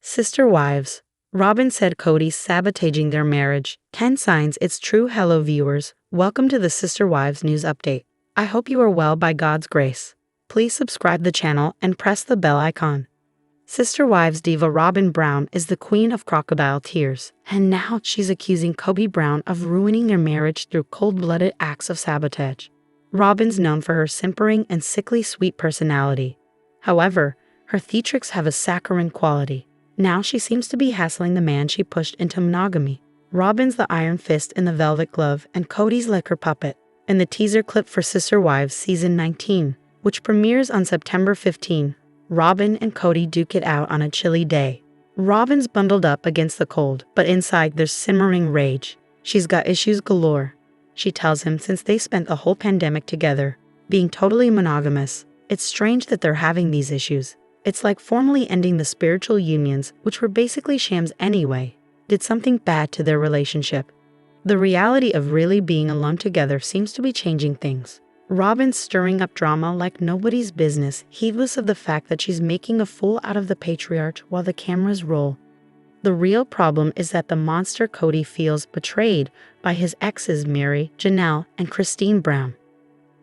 Sister wives. Robyn said Kody's sabotaging their marriage. 10 signs it's true. Hello viewers, welcome to the Sister Wives News Update. I hope you are well by God's grace. Please subscribe the channel and press the bell icon. Sister Wives diva Robyn Brown is the queen of crocodile tears, and now she's accusing Kody Brown of ruining their marriage through cold-blooded acts of sabotage. Robyn's known for her simpering and sickly sweet personality. However, her theatrics have a saccharine quality. Now she seems to be hassling the man she pushed into monogamy. Robyn's the iron fist in the velvet glove and Kody's like her puppet. In the teaser clip for Sister Wives Season 19, which premieres on September 15, Robyn and Kody duke it out on a chilly day. Robyn's bundled up against the cold, but inside there's simmering rage. She's got issues galore. She tells him since they spent the whole pandemic together, being totally monogamous, it's strange that they're having these issues. It's like formally ending the spiritual unions, which were basically shams anyway, did something bad to their relationship. The reality of really being alone together seems to be changing things. Robyn's stirring up drama like nobody's business, heedless of the fact that she's making a fool out of the patriarch while the cameras roll. The real problem is that the monster Kody feels betrayed by his exes Mary, Janelle, and Christine Brown.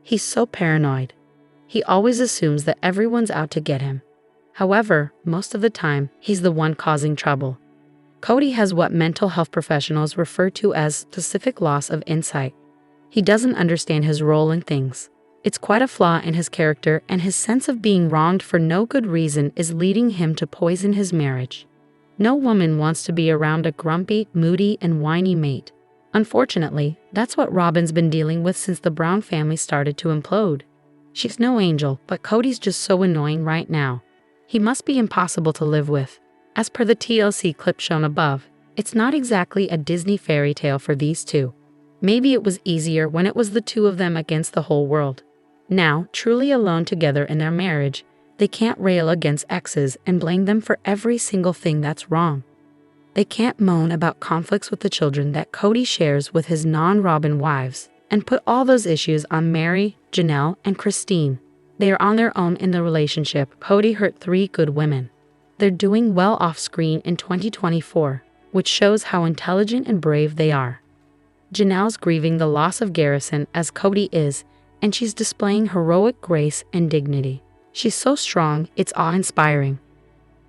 He's so paranoid. He always assumes that everyone's out to get him. However, most of the time, he's the one causing trouble. Kody has what mental health professionals refer to as specific loss of insight. He doesn't understand his role in things. It's quite a flaw in his character, and his sense of being wronged for no good reason is leading him to poison his marriage. No woman wants to be around a grumpy, moody, and whiny mate. Unfortunately, that's what Robyn's been dealing with since the Brown family started to implode. She's no angel, but Kody's just so annoying right now. He must be impossible to live with. As per the TLC clip shown above, it's not exactly a Disney fairy tale for these two. Maybe it was easier when it was the two of them against the whole world. Now, truly alone together in their marriage, they can't rail against exes and blame them for every single thing that's wrong. They can't moan about conflicts with the children that Kody shares with his non-Robyn wives and put all those issues on Mary, Janelle, and Christine. They are on their own in the relationship. Kody hurt 3 good women. They're doing well off-screen in 2024, which shows how intelligent and brave they are. Janelle's grieving the loss of Garrison as Kody is, and she's displaying heroic grace and dignity. She's so strong, it's awe-inspiring.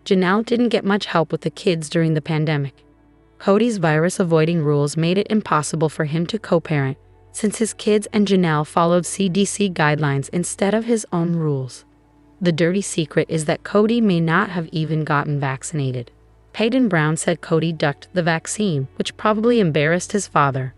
Janelle didn't get much help with the kids during the pandemic. Kody's virus-avoiding rules made it impossible for him to co-parent, since his kids and Janelle followed CDC guidelines instead of his own rules. The dirty secret is that Kody may not have even gotten vaccinated. Peyton Brown said Kody ducked the vaccine, which probably embarrassed his father.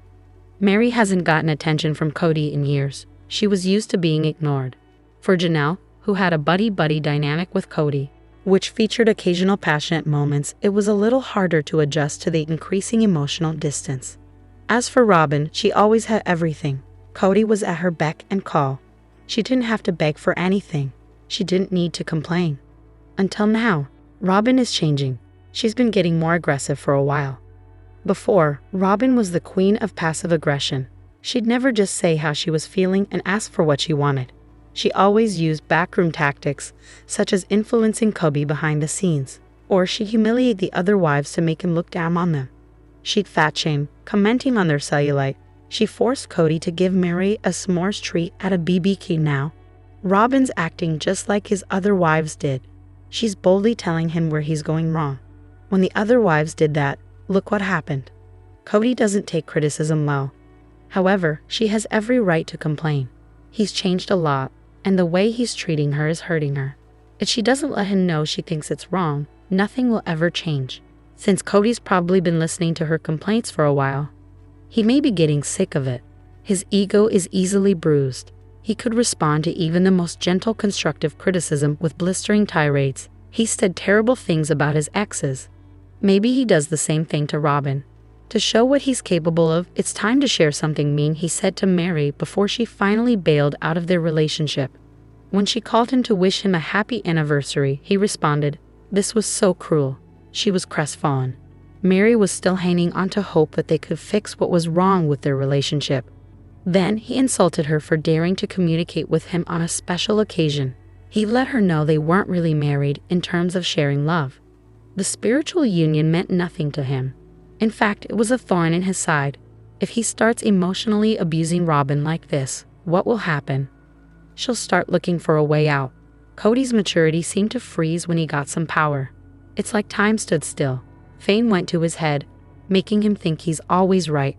Mary hasn't gotten attention from Kody in years. She was used to being ignored. For Janelle, who had a buddy-buddy dynamic with Kody, which featured occasional passionate moments, it was a little harder to adjust to the increasing emotional distance. As for Robyn, she always had everything. Kody was at her beck and call. She didn't have to beg for anything. She didn't need to complain. Until now, Robyn is changing. She's been getting more aggressive for a while. Before, Robyn was the queen of passive aggression. She'd never just say how she was feeling and ask for what she wanted. She always used backroom tactics, such as influencing Kody behind the scenes, or she'd humiliate the other wives to make him look down on them. She'd fat shame, commenting on their cellulite. She forced Kody to give Mary a s'mores treat at a BBQ now. Robyn's acting just like his other wives did. She's boldly telling him where he's going wrong. When the other wives did that, look what happened. Kody doesn't take criticism well. However, she has every right to complain. He's changed a lot, and the way he's treating her is hurting her. If she doesn't let him know she thinks it's wrong, nothing will ever change. Since Kody's probably been listening to her complaints for a while, he may be getting sick of it. His ego is easily bruised. He could respond to even the most gentle constructive criticism with blistering tirades. He said terrible things about his exes. Maybe he does the same thing to Robyn. To show what he's capable of, it's time to share something mean he said to Mary before she finally bailed out of their relationship. When she called him to wish him a happy anniversary, he responded, "This was so cruel." She was crestfallen. Mary was still hanging on to hope that they could fix what was wrong with their relationship. Then he insulted her for daring to communicate with him on a special occasion. He let her know they weren't really married in terms of sharing love. The spiritual union meant nothing to him. In fact, it was a thorn in his side. If he starts emotionally abusing Robyn like this, what will happen? She'll start looking for a way out. Kody's maturity seemed to freeze when he got some power. It's like time stood still. Fame went to his head, making him think he's always right.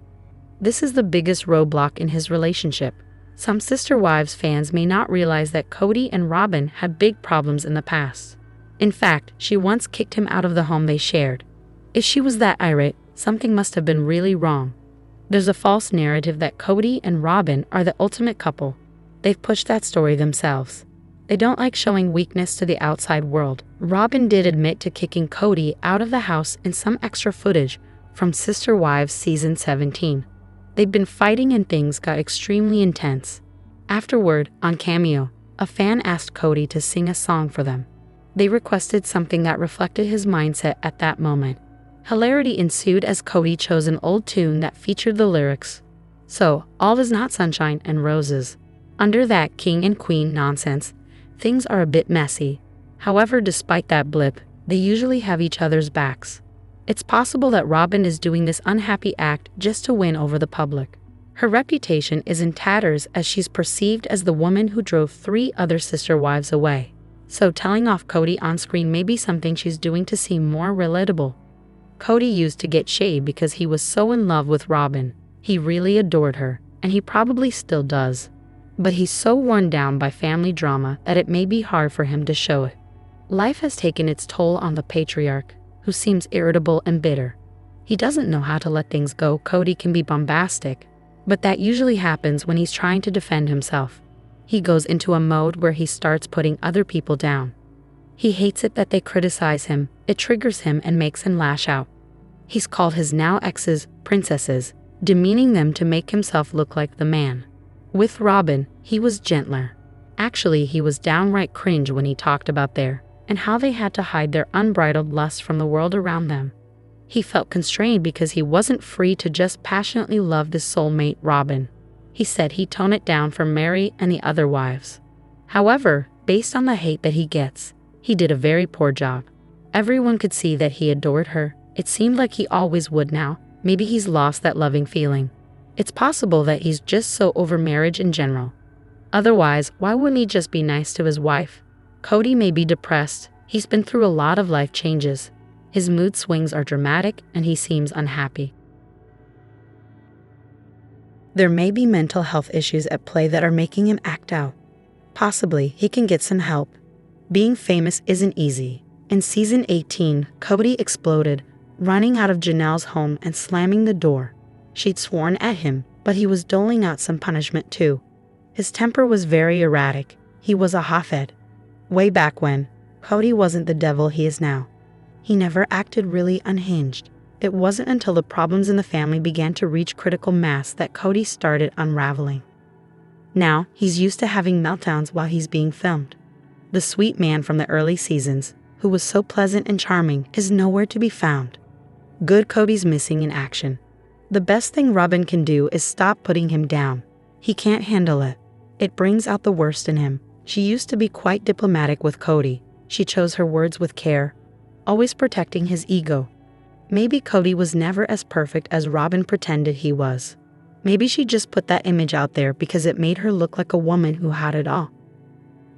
This is the biggest roadblock in his relationship. Some Sister Wives fans may not realize that Kody and Robyn had big problems in the past. In fact, she once kicked him out of the home they shared. If she was that irate, something must have been really wrong. There's a false narrative that Kody and Robyn are the ultimate couple. They've pushed that story themselves. They don't like showing weakness to the outside world. Robyn did admit to kicking Kody out of the house in some extra footage from Sister Wives season 17. They'd been fighting and things got extremely intense. Afterward, on Cameo, a fan asked Kody to sing a song for them. They requested something that reflected his mindset at that moment. Hilarity ensued as Kody chose an old tune that featured the lyrics, "So, all is not sunshine and roses." Under that king and queen nonsense, things are a bit messy. However, despite that blip, they usually have each other's backs. It's possible that Robyn is doing this unhappy act just to win over the public. Her reputation is in tatters as she's perceived as the woman who drove 3 other sister wives away. So telling off Kody on screen may be something she's doing to seem more relatable. Kody used to get shade because he was so in love with Robyn. He really adored her, and he probably still does. But he's so worn down by family drama that it may be hard for him to show it. Life has taken its toll on the patriarch, who seems irritable and bitter. He doesn't know how to let things go. Kody can be bombastic, but that usually happens when he's trying to defend himself. He goes into a mode where he starts putting other people down. He hates it that they criticize him. It triggers him and makes him lash out. He's called his now exes princesses, demeaning them to make himself look like the man. With Robyn, he was gentler. Actually, he was downright cringe when he talked about and how they had to hide their unbridled lust from the world around them. He felt constrained because he wasn't free to just passionately love his soulmate, Robyn. He said he'd tone it down for Mary and the other wives. However, based on the hate that he gets, he did a very poor job. Everyone could see that he adored her. It seemed like he always would now. Maybe he's lost that loving feeling. It's possible that he's just so over marriage in general. Otherwise, why wouldn't he just be nice to his wife? Kody may be depressed. He's been through a lot of life changes. His mood swings are dramatic and he seems unhappy. There may be mental health issues at play that are making him act out. Possibly, he can get some help. Being famous isn't easy. In season 18, Kody exploded, running out of Janelle's home and slamming the door. She'd sworn at him, but he was doling out some punishment too. His temper was very erratic. He was a hothead. Way back when, Kody wasn't the devil he is now. He never acted really unhinged. It wasn't until the problems in the family began to reach critical mass that Kody started unraveling. Now, he's used to having meltdowns while he's being filmed. The sweet man from the early seasons, who was so pleasant and charming, is nowhere to be found. Good Kody's missing in action. The best thing Robyn can do is stop putting him down. He can't handle it. It brings out the worst in him. She used to be quite diplomatic with Kody. She chose her words with care, always protecting his ego. Maybe Kody was never as perfect as Robyn pretended he was. Maybe she just put that image out there because it made her look like a woman who had it all.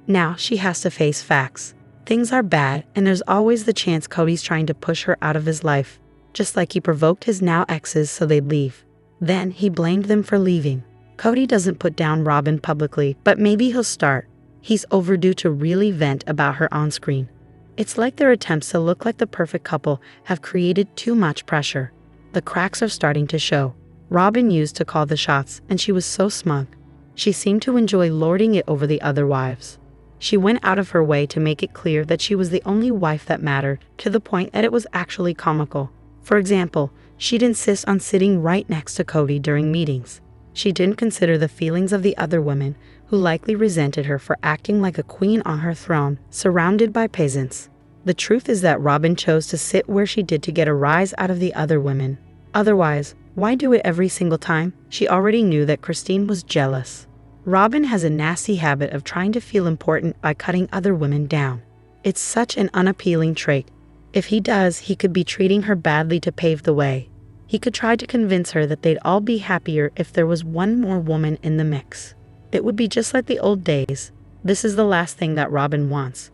Now she has to face facts. Things are bad, and there's always the chance Kody's trying to push her out of his life, just like he provoked his now exes so they'd leave. Then he blamed them for leaving. Kody doesn't put down Robyn publicly, but maybe he'll start. He's overdue to really vent about her on screen. It's like their attempts to look like the perfect couple have created too much pressure. The cracks are starting to show. Robyn used to call the shots, and she was so smug. She seemed to enjoy lording it over the other wives. She went out of her way to make it clear that she was the only wife that mattered, to the point that it was actually comical. For example, she'd insist on sitting right next to Kody during meetings. She didn't consider the feelings of the other women, who likely resented her for acting like a queen on her throne, surrounded by peasants. The truth is that Robyn chose to sit where she did to get a rise out of the other women. Otherwise, why do it every single time? She already knew that Christine was jealous. Robyn has a nasty habit of trying to feel important by cutting other women down. It's such an unappealing trait. If he does, he could be treating her badly to pave the way. He could try to convince her that they'd all be happier if there was one more woman in the mix. It would be just like the old days. This is the last thing that Robyn wants.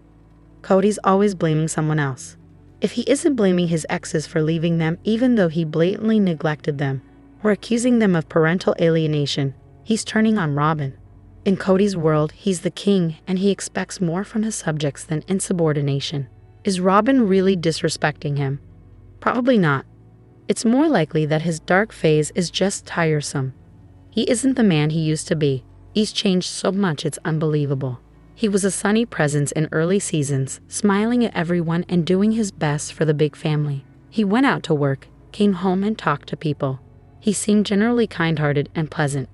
Kody's always blaming someone else. If he isn't blaming his exes for leaving them even though he blatantly neglected them, or accusing them of parental alienation, he's turning on Robyn. In Kody's world, he's the king and he expects more from his subjects than insubordination. Is Robyn really disrespecting him? Probably not. It's more likely that his dark phase is just tiresome. He isn't the man he used to be. He's changed so much it's unbelievable. He was a sunny presence in early seasons, smiling at everyone and doing his best for the big family. He went out to work, came home and talked to people. He seemed generally kind-hearted and pleasant.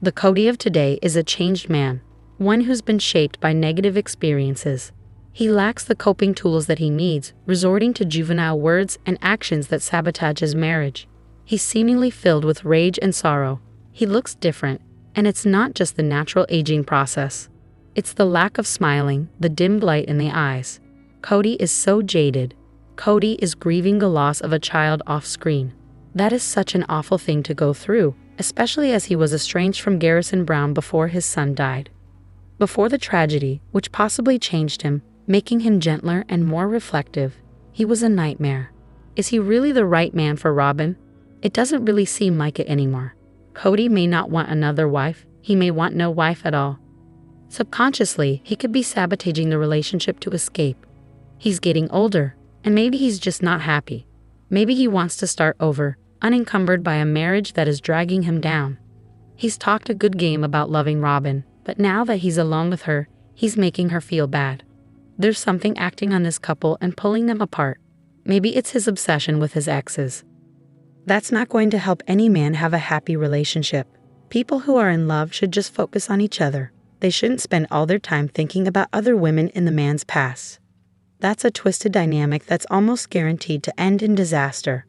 The Kody of today is a changed man, one who's been shaped by negative experiences. He lacks the coping tools that he needs, resorting to juvenile words and actions that sabotage his marriage. He's seemingly filled with rage and sorrow. He looks different, and it's not just the natural aging process. It's the lack of smiling, the dimmed light in the eyes. Kody is so jaded. Kody is grieving the loss of a child off-screen. That is such an awful thing to go through, especially as he was estranged from Brown before his son died. Before the tragedy, which possibly changed him, making him gentler and more reflective, he was a nightmare. Is he really the right man for Robyn? It doesn't really seem like it anymore. Kody may not want another wife, he may want no wife at all. Subconsciously, he could be sabotaging the relationship to escape. He's getting older, and maybe he's just not happy. Maybe he wants to start over, unencumbered by a marriage that is dragging him down. He's talked a good game about loving Robyn, but now that he's alone with her, he's making her feel bad. There's something acting on this couple and pulling them apart. Maybe it's his obsession with his exes. That's not going to help any man have a happy relationship. People who are in love should just focus on each other. They shouldn't spend all their time thinking about other women in the man's past. That's a twisted dynamic that's almost guaranteed to end in disaster.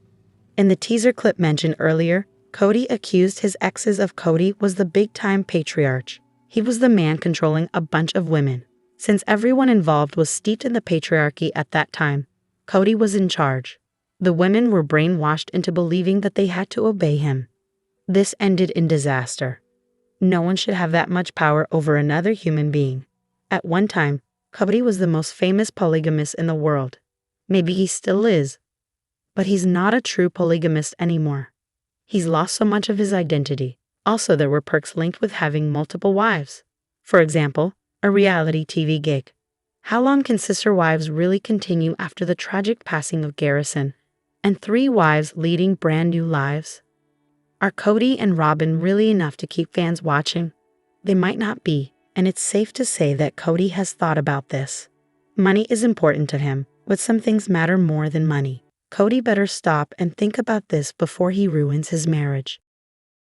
In the teaser clip mentioned earlier, Kody accused his exes of Kody was the big-time patriarch. He was the man controlling a bunch of women. Since everyone involved was steeped in the patriarchy at that time, Kody was in charge. The women were brainwashed into believing that they had to obey him. This ended in disaster. No one should have that much power over another human being. At one time, Kody was the most famous polygamist in the world. Maybe he still is. But he's not a true polygamist anymore. He's lost so much of his identity. Also, there were perks linked with having multiple wives. For example, a reality TV gig. How long can sister wives really continue after the tragic passing of Garrison, and 3 wives leading brand new lives? Are Kody and Robyn really enough to keep fans watching? They might not be, and it's safe to say that Kody has thought about this. Money is important to him, but some things matter more than money. Kody better stop and think about this before he ruins his marriage.